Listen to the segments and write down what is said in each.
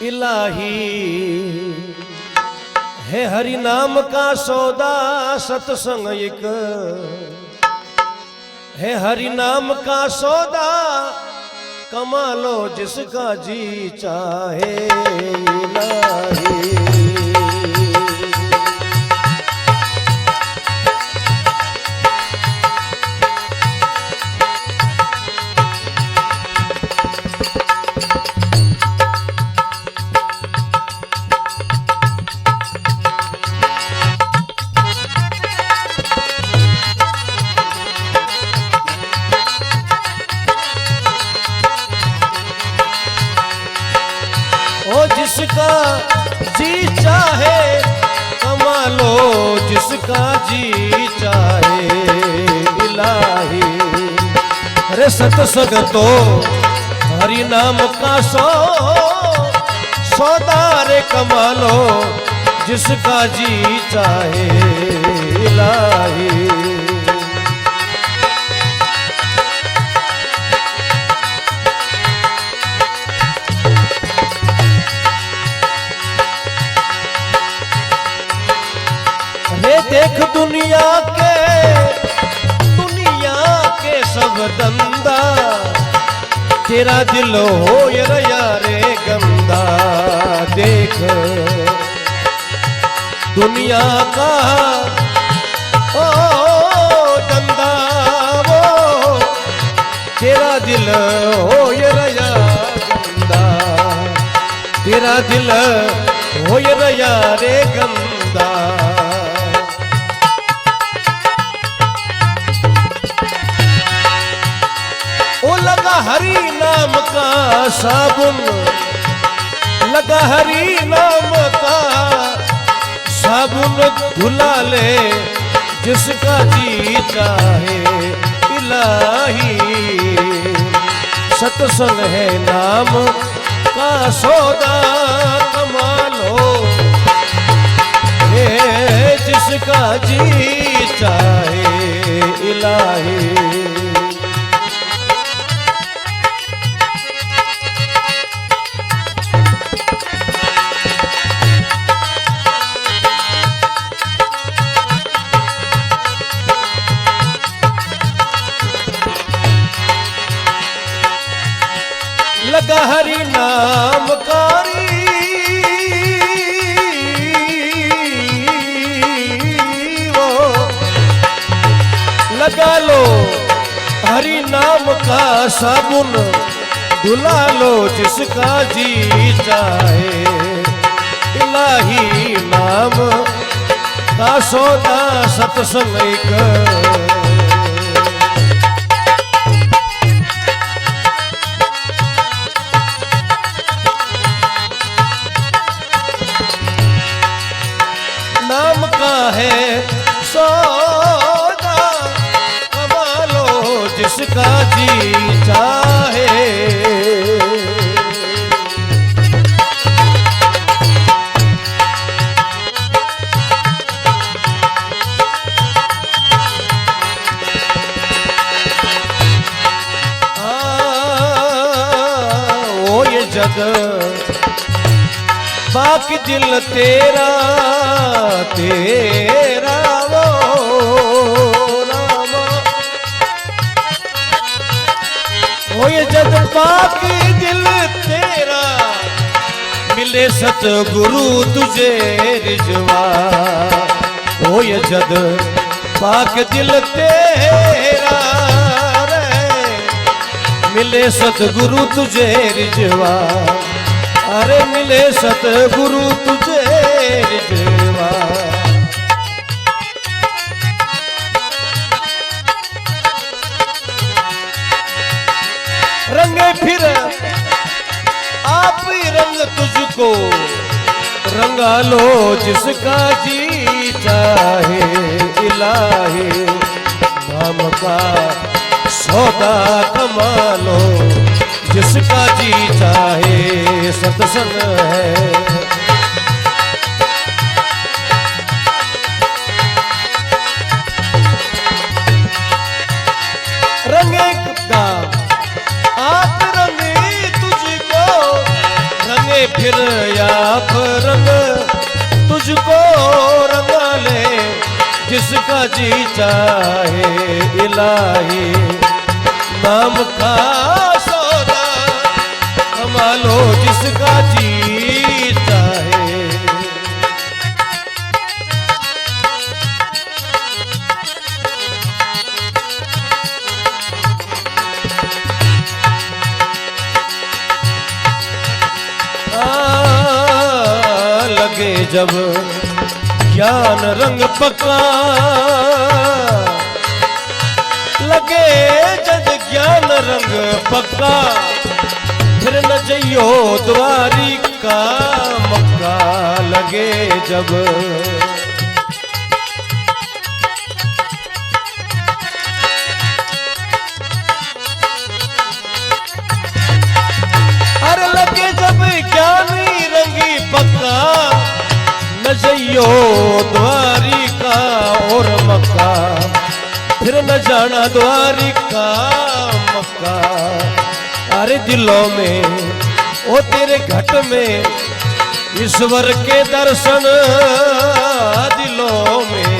इलाही है हरि नाम का सौदा सत्संग एक है हरि नाम का सौदा कमा लो जिसका जी चाहे इलाही। ओ जिसका जी चाहे कमा लो जिसका जी चाहे इलाही। अरे सत्संग तो हरि नाम का सौदा रे कमा लो जिसका जी चाहे इलाही। देख दुनिया के सब धंधा तेरा दिल हो यारे गंदा। देख दुनिया का ओ धंधा वो तेरा दिल हो यारा गंदा। तेरा दिल हो यारे गंदा। लगा हरि नाम का साबुन लगा हरि नाम का साबुन धुला ले जिसका जी चाहे इलाही। सत्संग है नाम का सौदा कमा लो जिसका जी चाहे इलाही। लगा हरि नाम कारी वो लगा लो हरि नाम का साबुन धुला लो जिसका जी चाहे इलाही। नाम का सौदा सत्संग एक नाम का है सौदा कमा लो जिसका जी चाहे। ओ ये जग बाकी दिल तेरा तेरा वो रामा। ओ ये जग बाकी दिल तेरा मिले सतगुरु तुझे रिजवा। ओ ये जग बाकी दिल तेरा मिले सतगुरु तुझे रिजवा। अरे मिले सतगुरु तुझे रिजवा। रंगे फिर आप ही रंग तुझको रंगा लो जिसका जी चाहे इलाही। नाम का सौदा कमा लो जिसका जी चाहे सत्संग है। रंगे का आप रंगे तुझको रंगे फिर आप रंग तुझको रंगा ले, जिसका जी चाहे इलाही। नाम का सौदा कमा लो, जिसका जी चाहे। लगे जब ज्ञान रंग पक्का, लगे जब ज्ञान रंग पक्का, फिर न जइयो द्वारी का मक्का। लगे जब अरे लगे जब ज्ञानी रंगी पक्का, न जइयो द्वारिका और मक्का, फिर न जाना द्वारिका मक्का। अरे दिलों में ओ तेरे घट में ईश्वर के दर्शन, दिलों में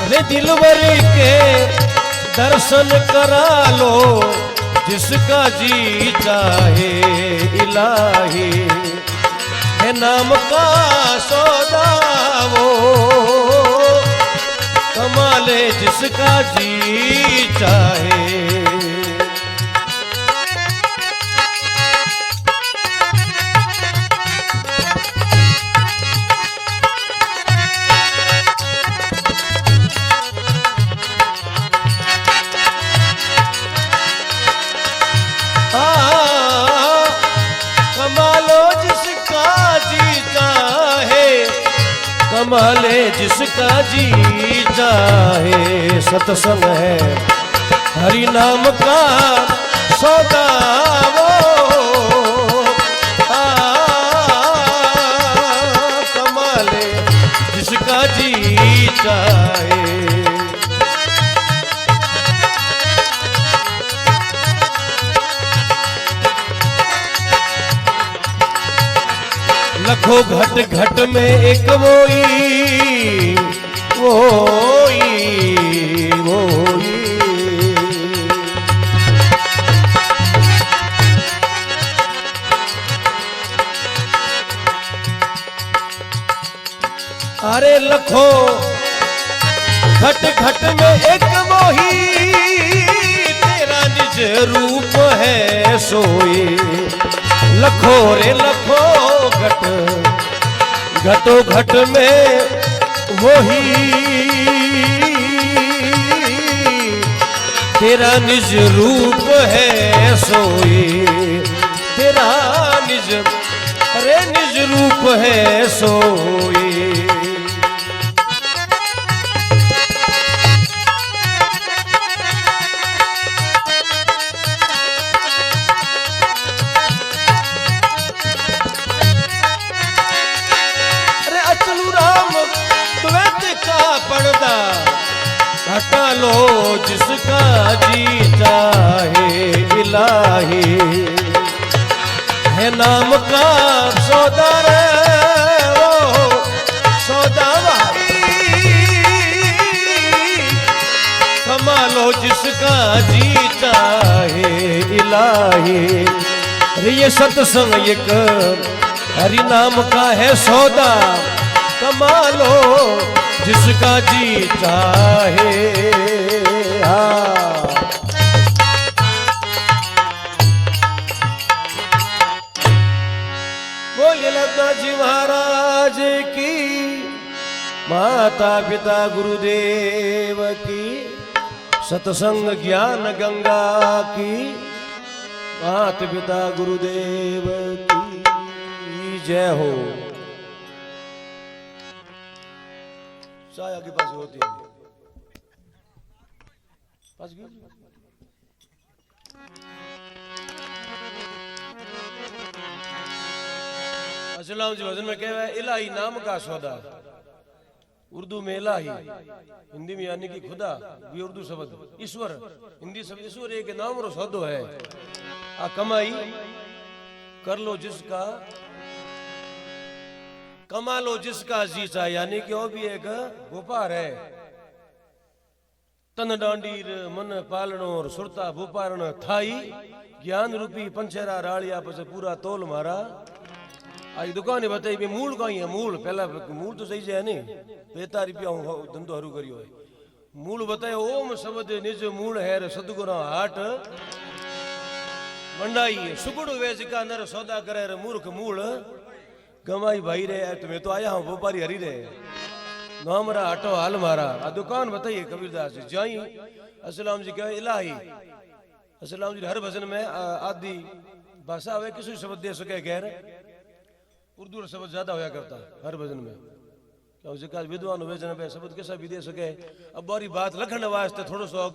अरे दिलवर के दर्शन करा लो, जिसका जी चाहे इलाही। है नाम का सौदा वो कमा ले, जिसका जी चाहे। कमाले जिसका जी चाहे। सत्संग है हरि नाम का सौदा वो कमाले जिसका जी चाहे। लखो घट घट में एक वोई वोई वोई। अरे लखो घट घट में एक वोही, तेरा निज रूप है सोई। लखो रे लखो घट घटो घट में वही, तेरा निज रूप है सोई। तेरा निज अरे निज रूप है सोई। पर्दा हटा लो जिसका जी चाहे इलाही। है नाम का सौदा रे वो सौदा भाई, कमा लो जिसका जी चाहे इलाही। ये सत्संग एक हरि नाम का है सौदा, कमा लो जिसका जी चाहे। बोलिए लता जी महाराज की, माता पिता गुरुदेव की, सत्संग ज्ञान गंगा की, माता पिता गुरुदेव की जय हो। साया के पास होती है पास असलाम जी भजन में कह रहा है इलाही नाम का सौदा। उर्दू में इलाही, हिंदी में यानी कि खुदा, ये उर्दू शब्द ईश्वर, हिंदी शब्द ईश्वर एक नाम और शब्द है। आ कमाई कर लो जिसका, कमा लो जिसका जी चाहे, यानी कि वो भी एक व्यापार है। तन डांडीर मन पालनो और सुरता भूपारण थाई, ज्ञान रूपी पंचेरा रालिया पसे पूरा तोल मारा। आज दुकान बताई भी मूल कहीं है, मूल पहला मूल तो सही है नहीं, 45 रुपया धंधो हरू करियो है। मूल बताए ओम शब्द निज मूल है सदगुना हाट मंडाई, सुगुड़ वेच का नर सौदा करे रे मूर्ख मूल गमाई भाई रे। तुम्हें तो आया हूँ व्यापारी हरी रे, नामरा हटो हाल मारा। आ दुकान बताइए कबीरदास जी जाई असलाम जी कहे इलाही। असलाम जी हर भजन में आदि भाषा हुए किसी शब्द दे सके गैर, उर्दू शब्द ज्यादा होया करता हर भजन में, क्यों जिका विद्वान हुए जन शब्द कैसा भी दे सके। अब बारी बात लखन वास्ते थोड़ो सो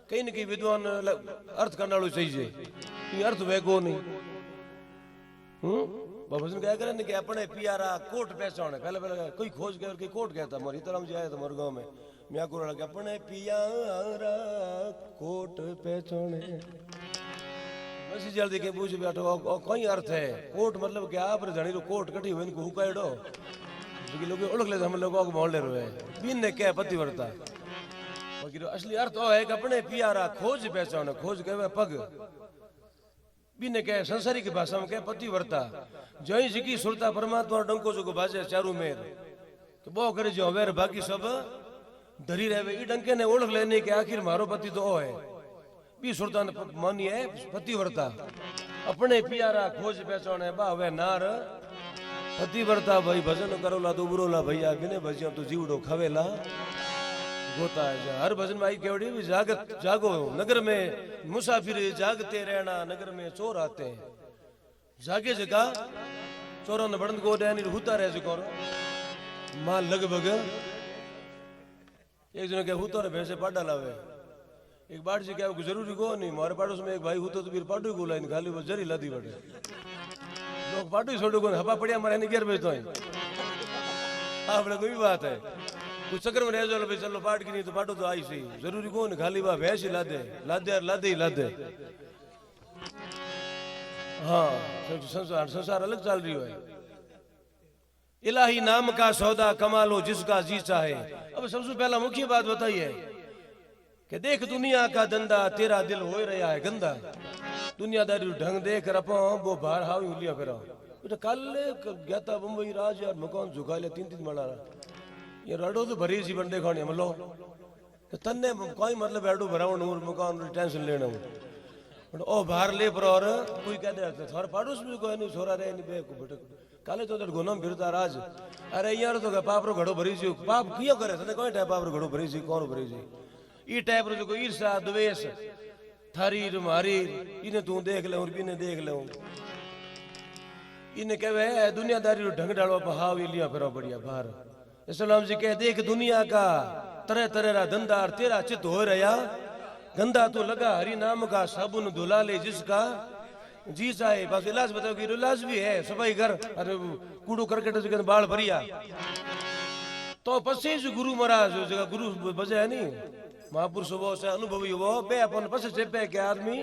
कहीं न कहीं विद्वान अर्थ करना चाहिए, अर्थ वे को नहीं। भजन क्या करे कि अपने पियारा कोट पहचान, पहले पहले कोई खोज गया कोई कोट कहता मोरी तरह जी आया था मोर गाँव में, मैं को लगा अपने पियारा कोट पहचाने। बस जल्दी के पूछ बैठो कोई अर्थ है कोट मतलब क्या, पर जानी रो कोट कटी हुई इनको हुकाइडो लोग ओळख ले हम लोगों को मोहल्ले रहे बिन ने क्या पतिव्रता। बाकी असली अर्थ वो है कि अपने पियारा खोज पहचान, खोज कहे पग, बिन कहे संसारी की भाषा में कहे पतिव्रता। जय जी की सुरता परमात्मा डंको जो बाजे चारू मेर तो बो करे जो वेर बाकी सब धरी रहे। ई डंके ने ओळख लेने के आखिर मारो पति तो है बी सुरता मानी है पतिव्रता। अपने पियारा खोज पहचान है बा वे नार पतिव्रता। भाई भजन करोला तो बुरोला भैया बिने भजिया तो जीवड़ो खावेला गोता है। हर भजन में आई केवड़ी भी जागत जागो, नगर में मुसाफिर जागते रहना, नगर में चोर आते हैं जागे जगह चोरों ने बड़ंद को डैनी हुता रहे जो माल लगभग एक जन के हुतो रे भैंसे पाडा लावे। एक बार जी क्या जरूरी को नहीं मारे पाड़ोस में एक भाई हुतो तो फिर पाडू को लाइन खाली वो जरी लादी बड़े लोग पाडू छोड़ो को हवा पड़िया मारे नहीं गिर बेचतो है। आपने कोई बात है कुछ चक्कर में रह जाओ भाई चलो पाट की नहीं तो पाटो तो आई सी जरूरी को नहीं खाली बा भैंस ही लादे लादे यार लादे ही लादे। हाँ संसार अलग चल रही है। इलाही नाम का सौदा कमा लो जिसका जी चाहे। अब सबसे पहला मुख्य बात बताइए कि देख दुनिया का धंधा तेरा दिल हो रहा है गंदा। दुनियादारी ढंग देख रपो वो बाहर हावी उलिया फिर बेटा कल गया था मुंबई राज यार मकान झुका ले 3-3 माला ये रडो तो भरी सी बंदे खाने मलो तन्ने कोई मतलब एडो भरावन और मकान टेंशन लेना बट ओ बाहर ले पर और कोई कह दे थार पाड़ोस में कोई नहीं छोरा रहे नहीं बे को बेटा काले तो गोनम फिरता राज। अरे यार तो पाप रो घड़ो भरी सी पाप कियो करे तने कोई टाइप पाप रो घड़ो भरी सी कौन भरी सी ई टाइप रो जो ईर्ष्या द्वेष थारी मारी इने तू देख ले और बिने देख ले इने कहवे दुनियादारी रो ढंग डालो हाव लिया फिरो बढ़िया बाहर। इस्लाम जी कह देख दुनिया का तरह तरह रा धंधा तेरा चित हो रहा गंदा तो लगा हरि नाम का साबुन धुला ले जिसका जी चाहे। बस इलाज बताओ कि इलाज भी है सफाई कर अरे कूड़ो करकट जगह बाल भरिया तो पसे जो गुरु महाराज जो जगह गुरु बजे है नहीं महापुरुष वो से अनुभवी वो बे अपन पसे चेपे के आदमी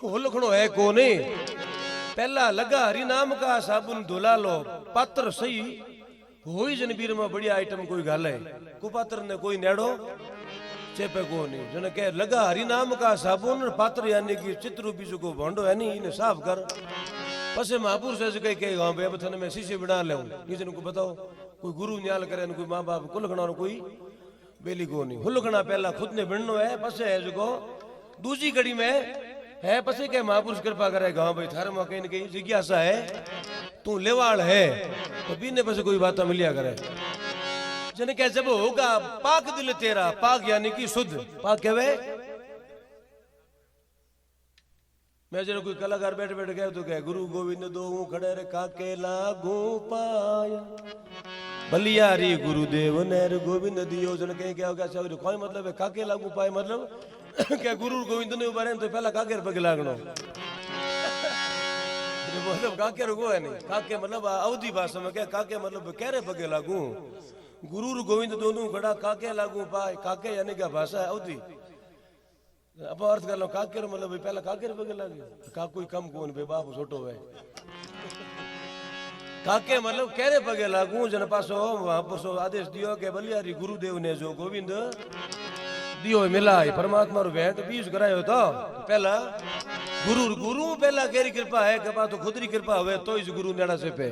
होलखणो है कोने। पहला लगा हरि नाम का साबुन धुला लो पात्र सही होई जन बीर में बढ़िया आइटम कोई गाले कुपात्र ने कोई नेड़ो चेपे को नहीं जन कह लगा हरि नाम का साबुन पात्र यानी कि चित्र रूपी जो को भंडो है नहीं इन्हें साफ कर पसे महापुरुष ऐसे कह के गांव पे अब थने मैं शीशे बना ले ये जन को बताओ कोई गुरु न्याल करे कोई माँ बाप कुलखना कोई बेली को नहीं हुलखना पहला खुद ने बिड़नो है पसे है जो दूसरी कड़ी में है पसे के महापुरुष कृपा करे गांव भाई थारे में कहीं कहीं जिज्ञासा है तू लेवाल है तो बीने पसे कोई बात मिलिया करे जने क्या जब होगा पाक दिल तेरा पाक यानी कि शुद्ध पाक कहवे। मैं जरा कोई कलाकार बैठे बैठे गए तो क्या गुरु गोविंद दो खड़े रे काके लागू पाया बलियारी गुरुदेव नैर गोविंद दियो जन कहीं क्या होगा सब कोई मतलब है काके लागू पाए मतलब क्या गुरु गोविंद ने उबारे तो पहला काके पगे लागनो मतलब काके रुको है नहीं काके मतलब अवधि भाषा में क्या काके मतलब कहरे पगे लागू गुरु गोविंद दोनों खड़ा काके लागू पाए काके यानी क्या भाषा है अवधि अब अर्थ कर लो काके मतलब भाई पहला काके पगे लागे का कोई कम कौन बे बाप छोटो है काके मतलब केरे पगे लागू जन पासो वहां पर आदेश दियो के बलियारी गुरुदेव ने जो गोविंद दियो मिलाए परमात्मा रो भेंट बीज करायो तो पहला गुरु गुरु पहला केरी कृपा है के बाद तो खुद री कृपा होवे तो इस गुरु नेड़ा से पे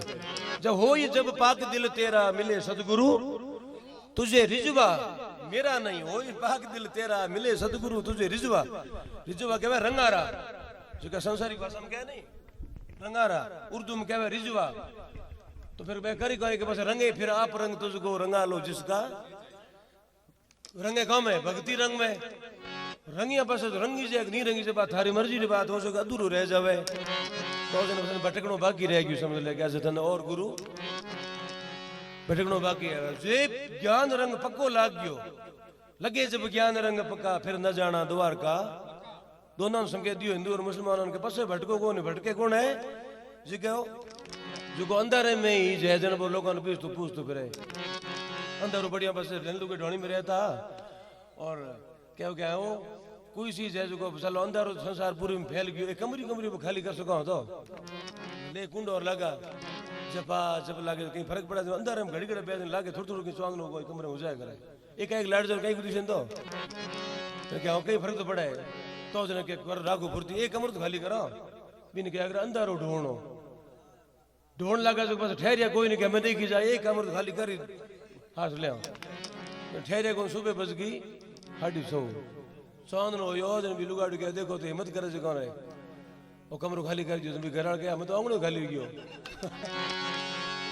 जब होई जब पाक दिल तेरा मिले सतगुरु तुझे रिजवा मेरा नहीं होई पाक दिल तेरा मिले सतगुरु तुझे रिजवा रिजवा कहवे रंगारा जो का संसारिक भाषा में कहे नहीं रंगारा उर्दू में कहवे रिजवा तो फिर बेकारी कहे के पास रंगे फिर आप रंग तुझको रंगा लो जिसका रंगे कम है भक्ति रंग में रंगिया पास रंगी से नहीं रंगी से बात थारी मर्जी की बात हो सके अधूरो रह जावे तो जन भटकणो बाकी रह गयो समझ ले कैसे धन और गुरु भटकणो बाकी है जे ज्ञान रंग पक्को लाग गयो लगे जब ज्ञान रंग पक्का फिर न जाना द्वार का दोनों संकेत दियो हिंदू और मुसलमानों के पास भटको कौन है भटके कौन है जी कहो जो अंधारे में ही जय जन वो लोगों ने पूछ तो फिरे अंदर बढ़िया बस हिंदू के ढोणी में रहता और क्या हो कोई चीज है जो चलो अंदर संसार पूरे में फैल गयो एक कमरी कमरी में खाली कर सका तो ले कुंड और लगा जपा जब लागे कहीं फर्क पड़ा जो अंदर हम घड़ी घड़ी बैठ लागे थोड़ी थोड़ी स्वांग लो कोई कमरे में हो जाए करे एक एक लाइट जो कहीं कुछ तो क्या हो कहीं फर्क तो पड़ा है तो जन के कर रागो फुर्ती एक कमर तो खाली करो बिन के अगर अंदर ढूंढो ढूंढ लगा जो बस ठहरिया कोई नहीं क्या मैं देखी जाए एक कमर तो खाली करी हाथ ले ठहरे को सुबह बज गई 8:30 चांद नो योजन भी लुगाड़ के देखो तो हिम्मत करे कौन है वो कमरो खाली कर दियो तुम भी घर गया मैं तो आंगणो खाली हो गयो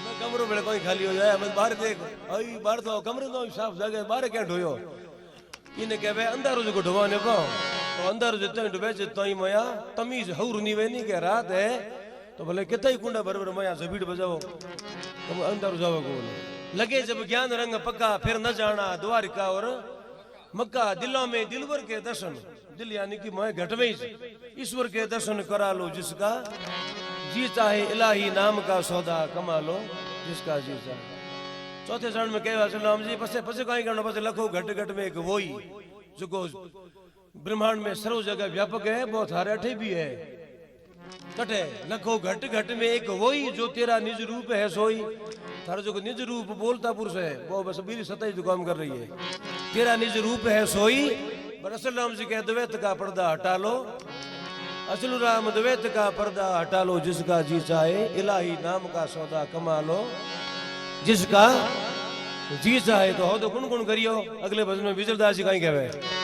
मैं कमरो बड़े कोई खाली हो जाए मैं बाहर देख आई बाहर तो कमरे तो साफ जगह बाहर क्या ढोयो इने कहवे अंदर जो ढोवाने को तो अंदर जितने डुबे जितना ही मया तमीज हौर नी वे नहीं के रात है तो भले कितना ही कुंडा बरबर मया जबीड़ बजाओ तुम अंदर जाओ को लगे जब ज्ञान रंग पक्का फिर न जाना द्वारिका और मक्का दिलों में दिलवर के दर्शन दिल यानी कि मैं घट में ईश्वर के दर्शन करा लो जिसका जी चाहे इलाही नाम का सौदा कमा लो जिसका जी चाहे चौथे चरण में कहा सलाम जी पसे पसे कहीं करना पसे लखो घट घट में एक वही जो ब्रह्मांड में सर्व जगह व्यापक है बहुत हारे अठे भी है कटे लखो घट घट में एक वही जो तेरा निज रूप है सोई थारा जो निज रूप बोलता पुरुष है वो बस बीरी सताई जो काम कर रही है तेरा निज रूप है सोई पर असल राम जी के द्वैत का पर्दा हटा लो असल राम द्वैत का पर्दा हटा लो जिसका जी चाहे इलाही नाम का सौदा कमा लो जिसका जी चाहे तो हो तो गुण गुण करियो अगले भजन में विजलदास जी कहीं कहवे